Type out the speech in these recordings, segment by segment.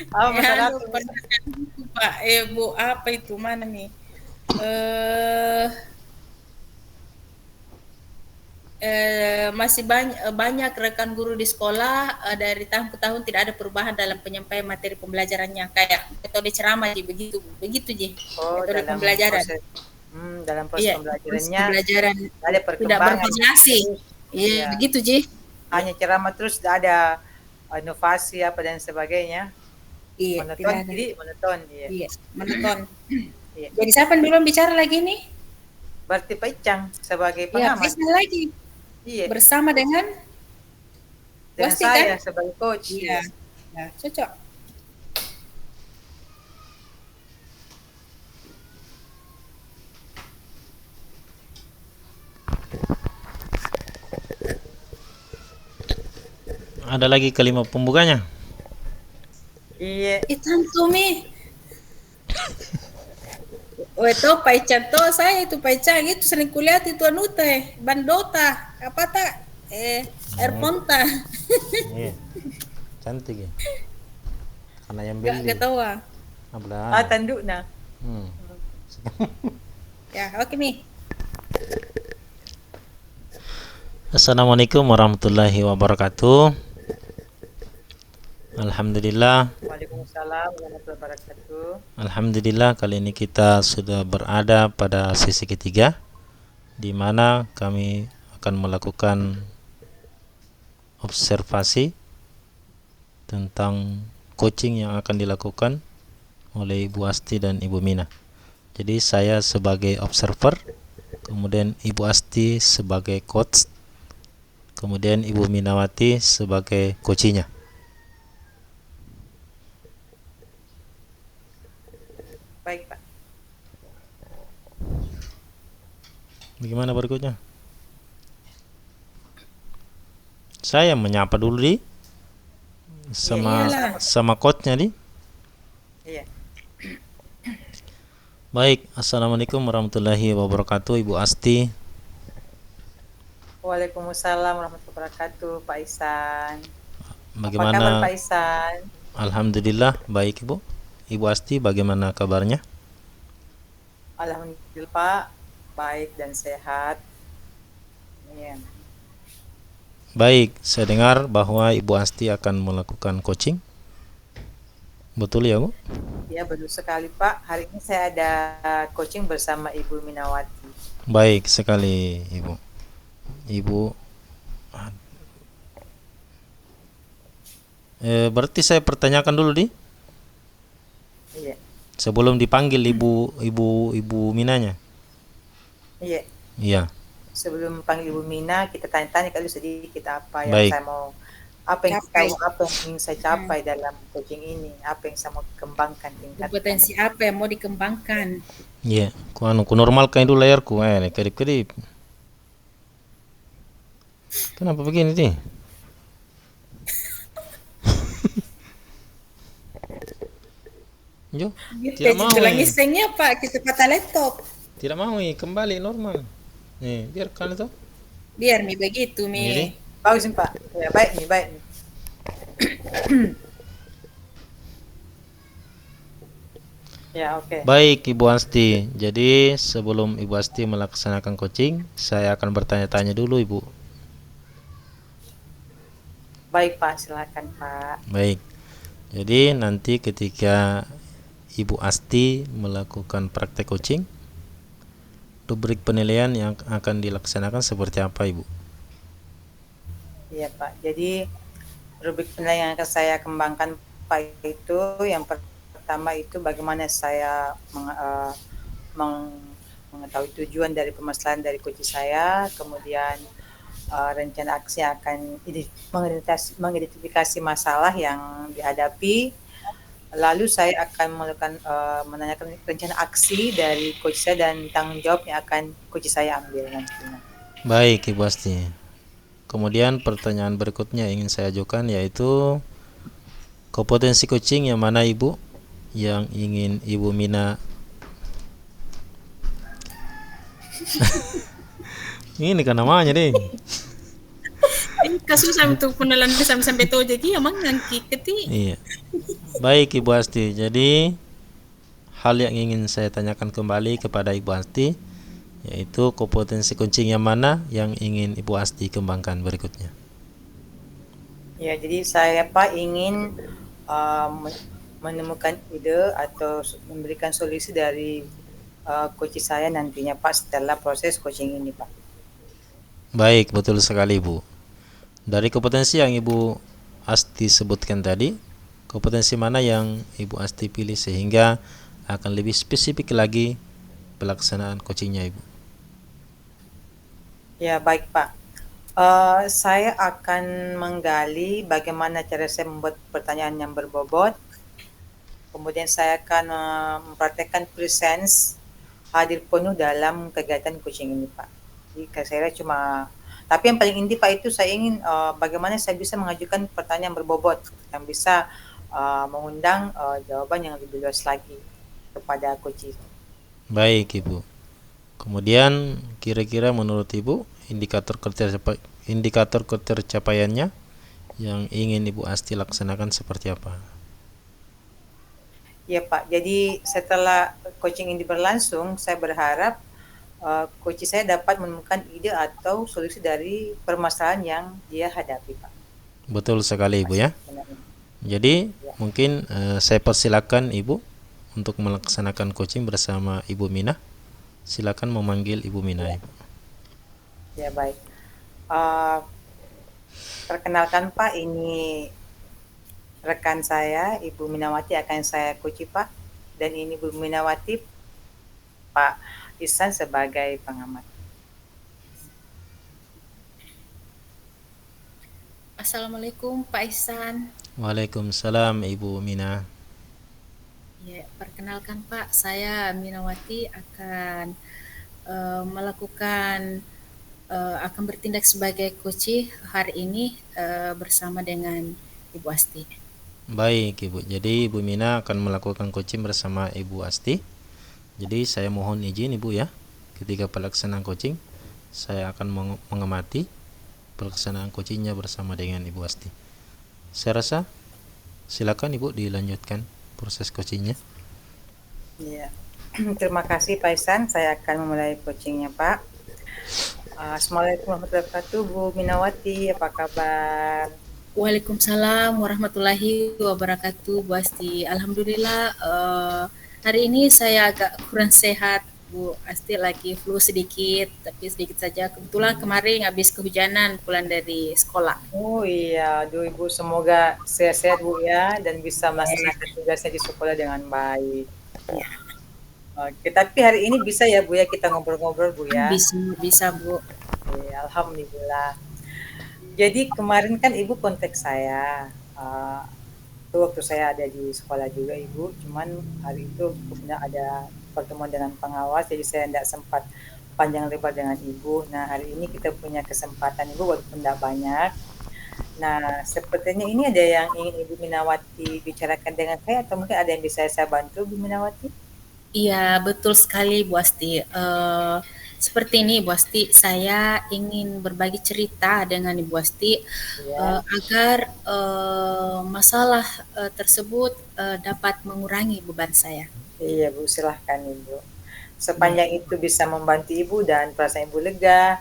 Apa masalah Anu, apa? pendidikan itu, Pak. Bu, apa itu? Mana nih? Eh, masih banyak rekan guru di sekolah dari tahun ke tahun tidak ada perubahan dalam penyampaian materi pembelajarannya kayak metode ceramah Ji, begitu begitu Ji, Oh, metode pembelajaran. dalam proses Iya, terus pembelajarannya pembelajaran ada tidak perkembangan bervariasi. terus, Iya, ya begitu Ji. hanya ceramah terus tidak ada inovasi apa dan sebagainya. Iya, Monoton, tidak ada. jadi monoton, iya, Iya, monoton. iya. Jadi siapa yang belum bicara lagi nih? Berarti Pak Icang sebagai Iya, pengamat, Prisma lagi iya, bersama dengan dengan Wasti kan? saya sebagai coach, Iya. iya. Ya, cocok. Ada lagi kalimat pembukanya. Iya, Itu mi. Oh itu Paichan to saya itu Paichan itu sering kulihat itu anu teh Bandota apa tak Airponta Iya, cantik ya. Karena yang gak beli. tahu ah. Ablah. tanduk nah. Hmm. Ya oke mi. Assalamualaikum warahmatullahi wabarakatuh. Alhamdulillah. Waalaikumsalam warahmatullahi wabarakatuh. Alhamdulillah kali ini kita sudah berada pada sesi ketiga di mana kami akan melakukan observasi tentang coaching yang akan dilakukan oleh Ibu Asti dan Ibu Mina. Jadi saya sebagai observer, kemudian Ibu Asti sebagai coach, kemudian Ibu Minawati sebagai coachinya. Baik Pak. Bagaimana berikutnya? Saya menyapa dulu di sama Iyalah. sama coachnya di. Iya. Baik, assalamualaikum warahmatullahi wabarakatuh, Ibu Asti. Waalaikumsalam warahmatullahi wabarakatuh, Pak Isan. Apa kabar Bagaimana? Pak Isan? Alhamdulillah baik Ibu. Ibu Asti bagaimana kabarnya? Alhamdulillah Pak, baik dan sehat. Iya. Baik, saya dengar bahwa Ibu Asti akan melakukan coaching. Betul ya, Bu? Ya, betul sekali Pak. Hari ini saya ada coaching bersama Ibu Minawati. Baik sekali, Ibu. Ibu, berarti saya pertanyakan dulu di Iya. sebelum dipanggil Ibu Minanya. Iya. Iya, Sebelum panggil Ibu Mina, kita tanya-tanya dulu sedikit apa yang baik. saya mau, apa yang Capai. ingin saya capai dalam coaching ini, apa yang saya mau kembangkan, tingkatkan. Kompetensi apa yang mau dikembangkan? Iya, ku normalkan dulu layarku, kedip-kedip. Kenapa begini sih? Jo, tidak mau Tulang ini. isengnya Pak kita patah laptop. Tidak mau ini, kembali normal. Nih, biarkan itu. Biar mi begitu Jadi, mi. Bagus nih Pak. Ya, baik nih, baik nih. Ya, oke. baik Ibu Asti. Jadi, sebelum Ibu Asti melaksanakan coaching, saya akan bertanya-tanya dulu Ibu. Baik Pak, silakan Pak. Baik. Jadi, nanti ketika Ibu Asti melakukan praktek coaching, rubrik penilaian yang akan dilaksanakan seperti apa Ibu? Iya Pak. Jadi rubrik penilaian yang akan saya kembangkan Pak itu yang pertama itu bagaimana saya mengetahui tujuan dari permasalahan dari coach saya, kemudian rencana aksi akan mengidentifikasi masalah yang dihadapi. Lalu saya akan melakukan menanyakan rencana aksi dari coach saya dan tanggung jawab yang akan coach saya ambil nantinya. Baik Ibu Asti. Kemudian pertanyaan berikutnya ingin saya ajukan yaitu kompetensi coaching yang mana Ibu yang ingin Ibu Mina ini kan namanya deh. Kasusah untuk pengenalan sampai tahu jadi emang ngangki keti. Iya. Baik Ibu Asti. Jadi hal yang ingin saya tanyakan kembali kepada Ibu Asti yaitu kompetensi coaching yang mana yang ingin Ibu Asti kembangkan berikutnya. Ya, jadi saya Pak ingin menemukan ide atau memberikan solusi dari coach saya nantinya Pak setelah proses coaching ini Pak. Baik, betul sekali Ibu. Dari kompetensi yang Ibu Asti sebutkan tadi, kompetensi mana yang Ibu Asti pilih sehingga akan lebih spesifik lagi pelaksanaan coachingnya Ibu? Ya, baik Pak. Saya akan menggali bagaimana cara saya membuat pertanyaan yang berbobot. Kemudian saya akan mempraktekkan presence hadir penuh dalam kegiatan coaching ini Pak. Jadi saya cuma, tapi yang paling inti Pak itu saya ingin bagaimana saya bisa mengajukan pertanyaan berbobot yang bisa mengundang jawaban yang lebih luas lagi kepada coach. Baik Ibu. Kemudian kira-kira menurut Ibu indikator ketercapaiannya yang ingin Ibu Asti laksanakan seperti apa? Ya Pak, jadi setelah coaching ini berlangsung, saya berharap coach saya dapat menemukan ide atau solusi dari permasalahan yang dia hadapi Pak. Betul sekali Ibu ya. Jadi mungkin saya persilakan Ibu untuk melaksanakan coaching bersama Ibu Mina. Silakan memanggil Ibu Mina Ibu. Ya baik. Perkenalkan Pak, ini rekan saya Ibu Minawati akan saya coach Pak, dan ini Ibu Minawati, Pak Ihsan sebagai pengamat. Assalamualaikum Pak Ihsan. Waalaikumsalam Ibu Mina. Ya, perkenalkan Pak, saya Minawati akan akan bertindak sebagai coach hari ini bersama dengan Ibu Asti. Baik Ibu, jadi Ibu Mina akan melakukan coaching bersama Ibu Asti. Jadi saya mohon izin Ibu ya, ketika pelaksanaan coaching saya akan mengamati pelaksanaan coachingnya bersama dengan Ibu Asti. Saya rasa silakan Ibu dilanjutkan proses coachingnya. Ya, terima kasih Pak Ihsan, saya akan memulai coachingnya Pak. Assalamualaikum warahmatullahi wabarakatuh, Bu Minawati, apa kabar? Waalaikumsalam warahmatullahi wabarakatuh, Bu Asti. Alhamdulillah hari ini saya agak kurang sehat, Bu Asti, lagi flu sedikit, tapi sedikit saja. Kebetulan kemarin habis kehujanan pulang dari sekolah. Oh iya, aduh Ibu, semoga sehat-sehat Bu ya, dan bisa melaksanakan tugasnya di sekolah dengan baik. Ya. Oke, tapi hari ini bisa ya Bu ya kita ngobrol-ngobrol Bu ya? Bisa Bu. Oke, alhamdulillah. Jadi kemarin kan Ibu kontak saya, waktu saya ada di sekolah juga Ibu, cuman hari itu ada pertemuan dengan pengawas, jadi saya tidak sempat panjang lebar dengan Ibu. Nah hari ini kita punya kesempatan Ibu, walaupun tidak banyak. Nah sepertinya ini ada yang ingin Ibu Minawati bicarakan dengan saya, atau mungkin ada yang bisa saya bantu Bu Minawati? Iya betul sekali Bu Asti. Seperti ini Bu Asti, saya ingin berbagi cerita dengan Ibu Asti agar masalah tersebut dapat mengurangi beban saya. Iya Bu, silahkan Ibu. Sepanjang itu bisa membantu Ibu dan perasaan Ibu lega,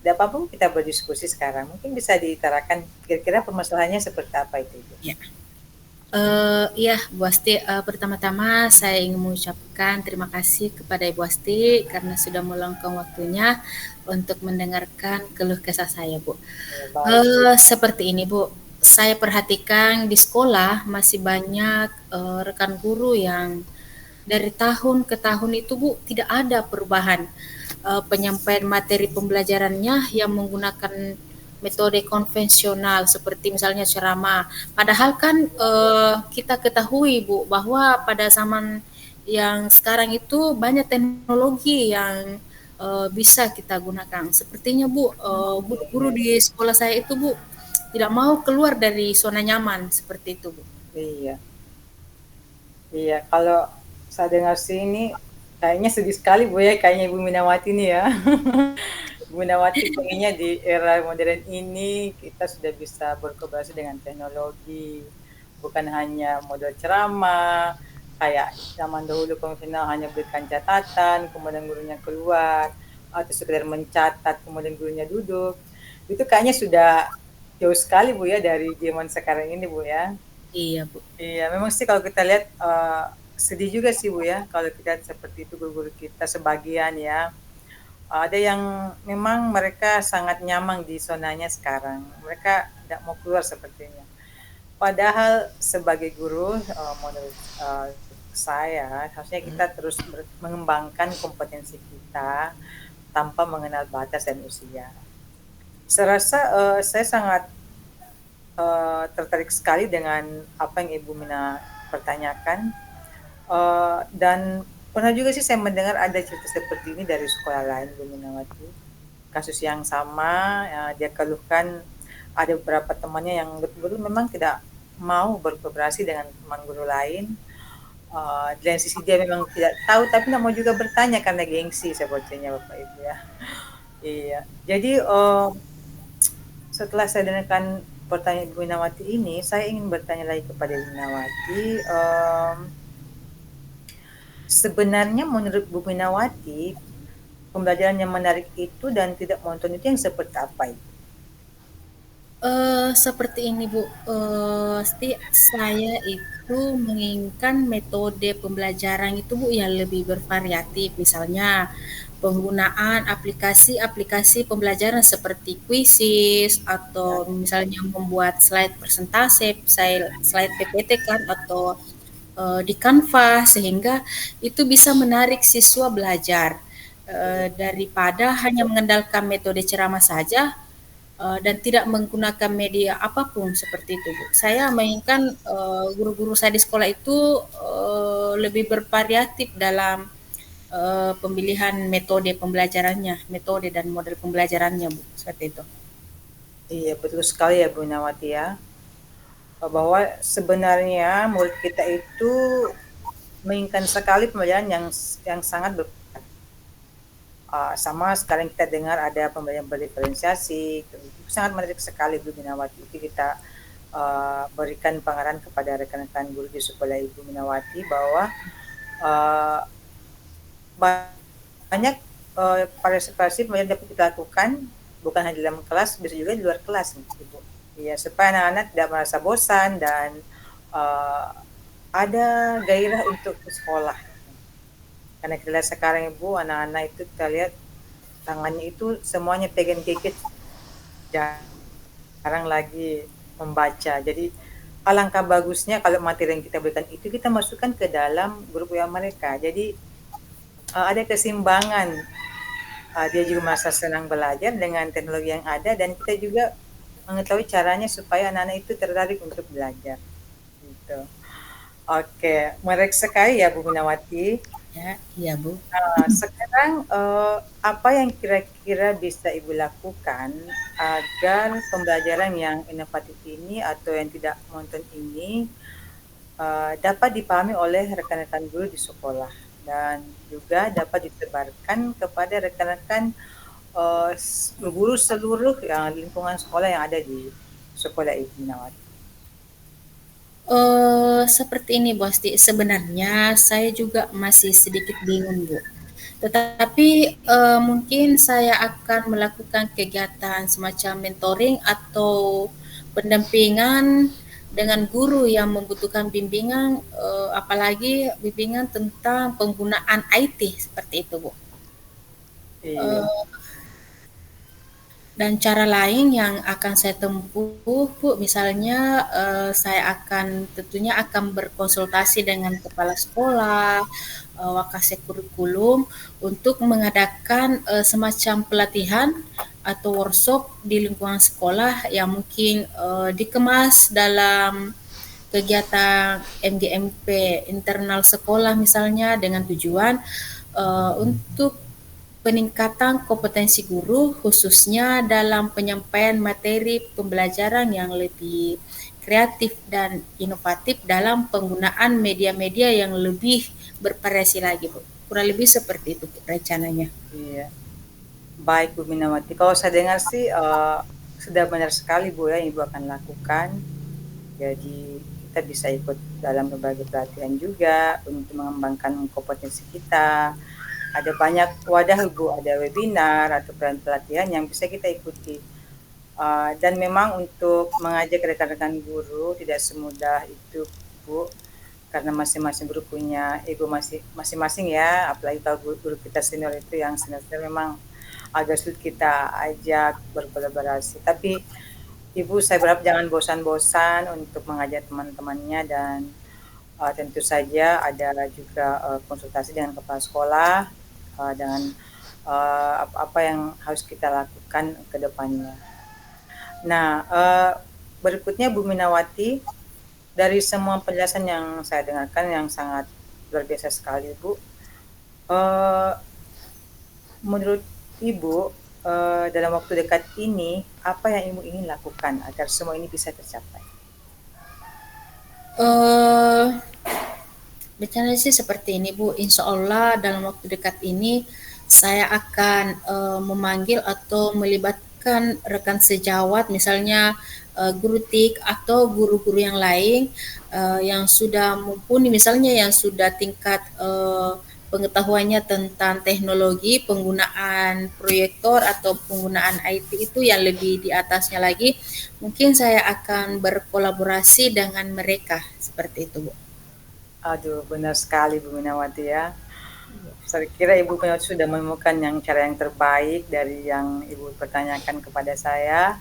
tidak apa-apa kita berdiskusi sekarang. Mungkin bisa diutarakan kira-kira permasalahannya seperti apa itu Ibu? Ya. Iya Bu Asti, pertama-tama saya ingin mengucapkan terima kasih kepada Ibu Asti karena sudah meluangkan waktunya untuk mendengarkan keluh kesah saya Bu. Seperti ini Bu, saya perhatikan di sekolah masih banyak rekan guru yang dari tahun ke tahun itu Bu tidak ada perubahan penyampaian materi pembelajarannya yang menggunakan metode konvensional seperti misalnya ceramah. Padahal kan kita ketahui Bu bahwa pada zaman yang sekarang itu banyak teknologi yang bisa kita gunakan. Sepertinya Bu, guru di sekolah saya itu Bu tidak mau keluar dari zona nyaman seperti itu Bu. Iya. Iya, kalau saya dengar sini kayaknya sedih sekali Bu ya, kayaknya Ibu Minawati ini ya. Bu Nawati pengennya di era modern ini kita sudah bisa berkolaborasi dengan teknologi, bukan hanya model ceramah, kayak zaman dahulu konvensional hanya berikan catatan, kemudian gurunya keluar, atau sekedar mencatat, kemudian gurunya duduk. Itu kayaknya sudah jauh sekali Bu ya dari zaman sekarang ini Bu ya. Iya, Bu. Iya, memang sih kalau kita lihat sedih juga sih Bu ya, kalau kita lihat seperti itu guru-guru kita sebagian ya. Ada yang memang mereka sangat nyaman di zonanya sekarang. Mereka tidak mau keluar sepertinya. Padahal sebagai guru, menurut saya harusnya kita terus mengembangkan kompetensi kita tanpa mengenal batas dan usia. Saya rasa saya sangat tertarik sekali dengan apa yang Ibu Mina pertanyakan. Dan pernah juga sih saya mendengar ada cerita seperti ini dari sekolah lain, Bu Minawati. Kasus yang sama, dia keluhkan ada beberapa temannya yang betul-betul memang tidak mau berkooperasi dengan teman guru lain. Di lain sisi dia memang tidak tahu, tapi tidak mau juga bertanya karena gengsi sepertinya Bapak Ibu ya. Iya, jadi setelah saya dengarkan pertanyaan Ibu Minawati ini, saya ingin bertanya lagi kepada Ibu Minawati. Sebenarnya menurut Bu Minawati, pembelajaran yang menarik itu dan tidak monoton itu yang seperti apa itu? Seperti ini Bu, saya itu menginginkan metode pembelajaran itu Bu yang lebih bervariatif, misalnya penggunaan aplikasi-aplikasi pembelajaran seperti Quizizz Ya, atau misalnya membuat slide presentasi, slide PPT kan atau di Canva sehingga itu bisa menarik siswa belajar daripada hanya mengandalkan metode ceramah saja dan tidak menggunakan media apapun seperti itu, Bu. Saya menginginkan guru-guru saya di sekolah itu lebih bervariatif dalam pemilihan metode pembelajarannya, metode dan model pembelajarannya, Bu. Seperti itu. iya betul sekali ya Bu Minawati ya. Bahwa sebenarnya murid kita itu menginginkan sekali pembelajaran yang sangat sama sekarang kita dengar ada pembelajaran berdiferensiasi, itu sangat menarik sekali Bu Minawati. Itu kita berikan pengarahan kepada rekan-rekan guru di sekolah Ibu Minawati bahwa uh, banyak partisipasi yang dapat kita lakukan bukan hanya di dalam kelas, bisa juga di luar kelas, Ibu. Ya, supaya anak-anak tidak merasa bosan dan uh, ada gairah untuk ke sekolah. Karena kita lihat sekarang Ibu, anak-anak itu kita lihat tangannya itu semuanya pegang gadget, jarang lagi membaca. Jadi alangkah bagusnya kalau materi yang kita berikan itu kita masukkan ke dalam grup yang mereka. Jadi ada keseimbangan. Dia juga merasa senang belajar dengan teknologi yang ada dan kita juga mengetahui caranya supaya anak-anak itu tertarik untuk belajar. Gitu. Oke, menarik sekali ya Bu Minawati. Ya, iya Bu. Sekarang apa yang kira-kira bisa Ibu lakukan agar pembelajaran yang inovatif ini atau yang tidak monoton ini dapat dipahami oleh rekan-rekan guru di sekolah dan juga dapat disebarkan kepada rekan-rekan guru seluruh lingkungan sekolah yang ada di sekolah Ibu Minawati. Seperti ini Bu Asti, sebenarnya saya juga masih sedikit bingung Bu. Tetapi mungkin saya akan melakukan kegiatan semacam mentoring atau pendampingan dengan guru yang membutuhkan bimbingan, apalagi bimbingan tentang penggunaan IT seperti itu Bu. Iya, Eh, Dan cara lain yang akan saya tempuh, Bu, misalnya saya tentunya akan berkonsultasi dengan kepala sekolah, wakasek kurikulum untuk mengadakan semacam pelatihan atau workshop di lingkungan sekolah yang mungkin dikemas dalam kegiatan MGMP internal sekolah misalnya dengan tujuan untuk peningkatan kompetensi guru khususnya dalam penyampaian materi pembelajaran yang lebih kreatif dan inovatif dalam penggunaan media-media yang lebih bervariasi lagi Bu. Kurang lebih seperti itu Bu, rencananya. iya. Baik Bu Minawati, kalau saya dengar sih sudah benar sekali Bu ya yang Ibu akan lakukan. Jadi kita bisa ikut dalam berbagai pelatihan juga untuk mengembangkan kompetensi kita. Ada banyak wadah Bu, ada webinar atau pelatihan yang bisa kita ikuti. Dan memang untuk mengajak rekan-rekan guru tidak semudah itu Bu, karena masing-masing guru punya ego masing-masing ya, apalagi kalau guru kita senior itu yang senior memang agak sulit kita ajak berkolaborasi. Tapi Ibu saya berharap jangan bosan-bosan untuk mengajak teman-temannya dan tentu saja ada juga konsultasi dengan kepala sekolah dengan apa yang harus kita lakukan ke depannya. Nah, berikutnya Bu Minawati, dari semua penjelasan yang saya dengarkan yang sangat luar biasa sekali Bu, menurut Ibu dalam waktu dekat ini apa yang Ibu ingin lakukan agar semua ini bisa tercapai? Bicara sih seperti ini Bu, insya Allah dalam waktu dekat ini saya akan memanggil atau melibatkan rekan sejawat, misalnya guru TIK atau guru-guru yang lain yang sudah mumpuni, misalnya yang sudah tingkat pengetahuannya tentang teknologi, penggunaan proyektor atau penggunaan IT itu yang lebih di atasnya lagi, mungkin saya akan berkolaborasi dengan mereka seperti itu Bu. Aduh, benar sekali Bu Minawati ya. Saya kira Ibu Minawati sudah menemukan cara yang terbaik dari yang Ibu pertanyakan kepada saya.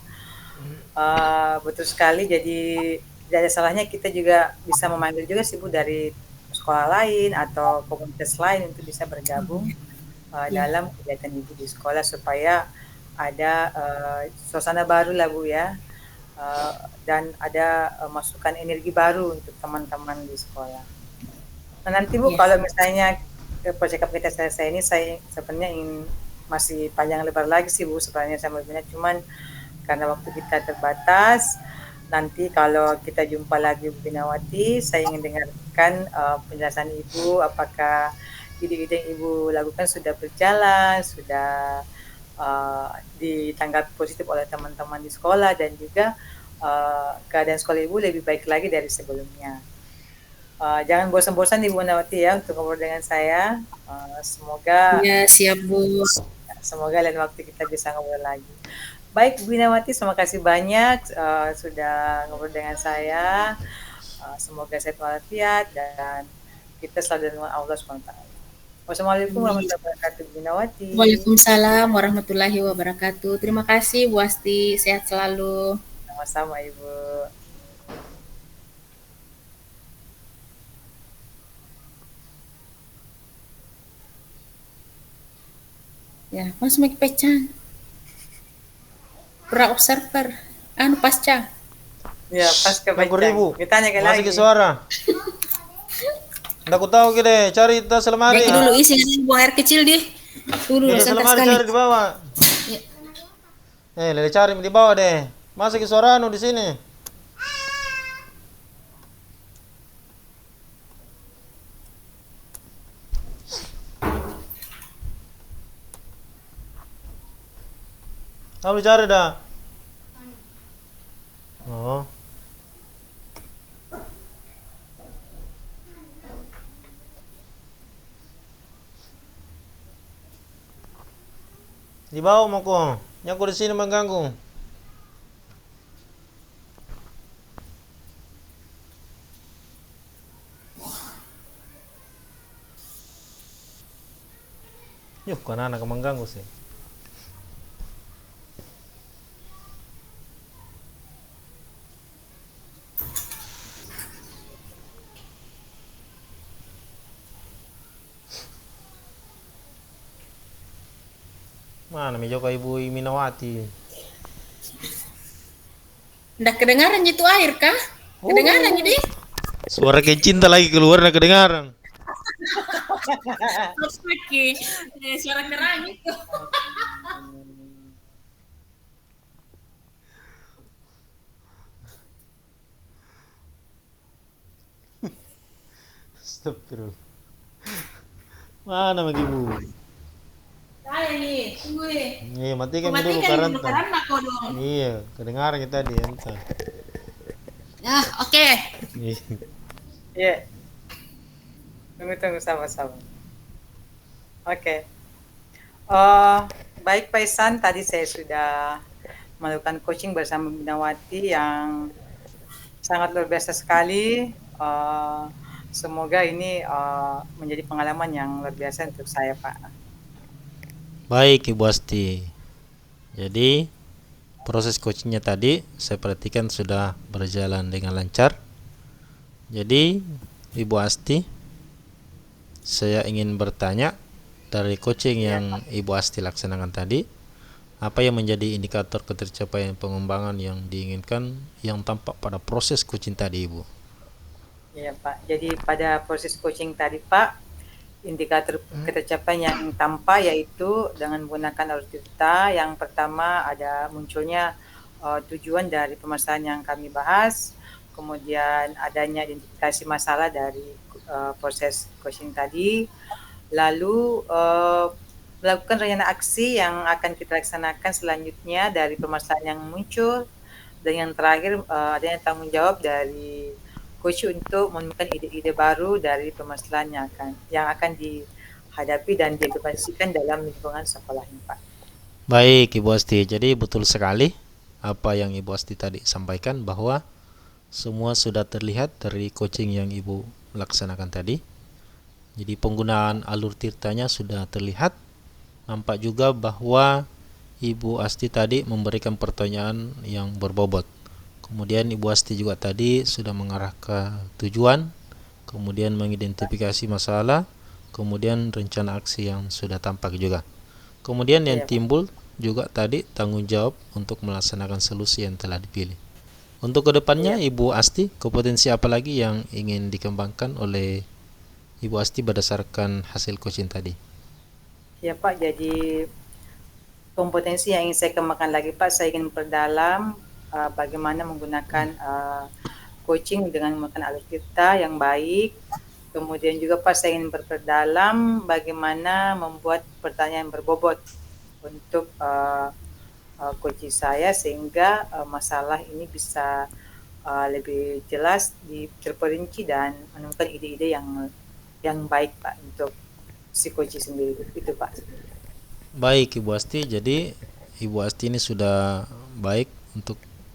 Betul sekali, jadi tidak ada salahnya kita juga bisa memanggil juga sih Bu dari sekolah lain atau komunitas lain untuk bisa bergabung Ya. dalam kegiatan Ibu di sekolah supaya ada suasana baru lah Bu ya. Dan ada masukan energi baru untuk teman-teman di sekolah. Nah nanti Bu, Ya. kalau misalnya percakapan kita selesai ini, saya sebenarnya ingin masih panjang lebar lagi sih Bu, sebenarnya saya mau bilang, cuman karena waktu kita terbatas, nanti kalau kita jumpa lagi Bu Binawati, saya ingin dengarkan penjelasan Ibu, apakah ide-ide yang Ibu lakukan sudah berjalan, sudah ditanggapi positif oleh teman-teman di sekolah, dan juga keadaan sekolah Ibu lebih baik lagi dari sebelumnya. Jangan bosan-bosan Ibu Nawati ya untuk ngobrol dengan saya. Semoga Ya, siap Bu. semoga lain waktu kita bisa ngobrol lagi. Baik Bu Nawati, terima kasih banyak sudah ngobrol dengan saya. Semoga sehat walafiat dan kita selalu dengan Allah SWT. Wassalamualaikum warahmatullahi wabarakatuh Bu Nawati. Waalaikumsalam warahmatullahi wabarakatuh. Terima kasih Bu Asti, sehat selalu. Sama-sama Ibu. Ya, mas make pecan. Pra observer. Anu pasca. Ya, pas ke Yang Bacang. ribu. Kita tanya Masih lagi. ke suara. Nggak aku tahu gede, cari tas lemari. Jadi dulu isi buang air kecil deh. Dulu Tas santai lemari sekali. cari di bawah. Ya. Lele cari di bawah deh. Masih ke suara anu di sini. Kamu cari dah. Oh. Di bawah mau kok. Yang aku di sini mengganggu. Yuh, kan anak mengganggu sih. Mana Mijoko Ibu Minawati? Nggak kedengaran itu air kah? Kedengaran jadi? Suara kayak cinta lagi keluar nak kedengaran. Terus lagi suara kerang itu. Astagfirullah. Mana lagi Bu? Saya ini. Tunggu ini. Iya, matikan dulu Matikan karena dulu karena kau dong. iya, kedengaran kita di enta. Ah, oke. Iya. Iya. Tunggu sama-sama. Oke. Eh, baik Pak Isan, tadi saya sudah melakukan coaching bersama Binawati yang sangat luar biasa sekali. Semoga ini menjadi pengalaman yang luar biasa untuk saya, Pak. Baik Ibu Asti. Jadi proses coachingnya tadi saya perhatikan sudah berjalan dengan lancar. Jadi Ibu Asti, saya ingin bertanya dari coaching yang Ibu Asti laksanakan tadi, apa yang menjadi indikator ketercapaian pengembangan yang diinginkan yang tampak pada proses coaching tadi, Ibu? Ya Pak, jadi pada proses coaching tadi Pak, indikator ketercapaian yang tampak yaitu dengan menggunakan alur cerita. Yang pertama ada munculnya tujuan dari permasalahan yang kami bahas, kemudian adanya identifikasi masalah dari proses coaching tadi, lalu melakukan rencana aksi yang akan kita laksanakan selanjutnya dari permasalahan yang muncul, dan yang terakhir adanya tanggung jawab dari coach untuk menemukan ide-ide baru dari permasalahan yang akan dihadapi dan diimplementasikan dalam lingkungan sekolah ini, Pak. Baik Ibu Asti, jadi betul sekali apa yang Ibu Asti tadi sampaikan bahwa semua sudah terlihat dari coaching yang Ibu laksanakan tadi. Jadi penggunaan alur tirtanya sudah terlihat. Nampak juga bahwa Ibu Asti tadi memberikan pertanyaan yang berbobot. Kemudian Ibu Asti juga tadi sudah mengarah ke tujuan, kemudian mengidentifikasi masalah, kemudian rencana aksi yang sudah tampak juga. Kemudian yang timbul juga tadi tanggung jawab untuk melaksanakan solusi yang telah dipilih. Untuk kedepannya Ibu Asti, kompetensi apa lagi yang ingin dikembangkan oleh Ibu Asti berdasarkan hasil coaching tadi? Ya Pak, jadi kompetensi yang ingin saya kembangkan lagi Pak, saya ingin memperdalam bagaimana menggunakan coaching dengan menggunakan alur cerita yang baik. Kemudian juga Pak, saya ingin memperdalam bagaimana membuat pertanyaan berbobot untuk coaching saya sehingga masalah ini bisa lebih jelas terperinci dan menemukan ide-ide yang baik Pak untuk si coaching sendiri. Itu Pak. Baik Ibu Asti, jadi Ibu Asti ini sudah baik untuk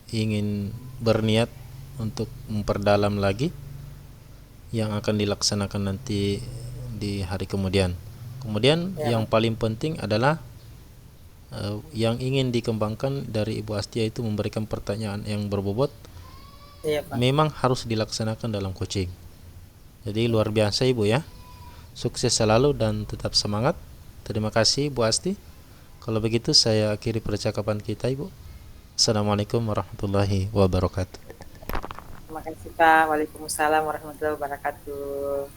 ingin berniat untuk memperdalam lagi yang akan dilaksanakan nanti di hari kemudian. Kemudian yang paling penting adalah yang ingin dikembangkan dari Ibu Asti itu memberikan pertanyaan yang berbobot. Pak. Memang harus dilaksanakan dalam coaching. Jadi luar biasa Ibu ya. Sukses selalu dan tetap semangat. Terima kasih Bu Asti. Kalau begitu saya akhiri percakapan kita Ibu. Assalamualaikum warahmatullahi wabarakatuh. Terima kasih Pak. Waalaikumsalam warahmatullahi wabarakatuh.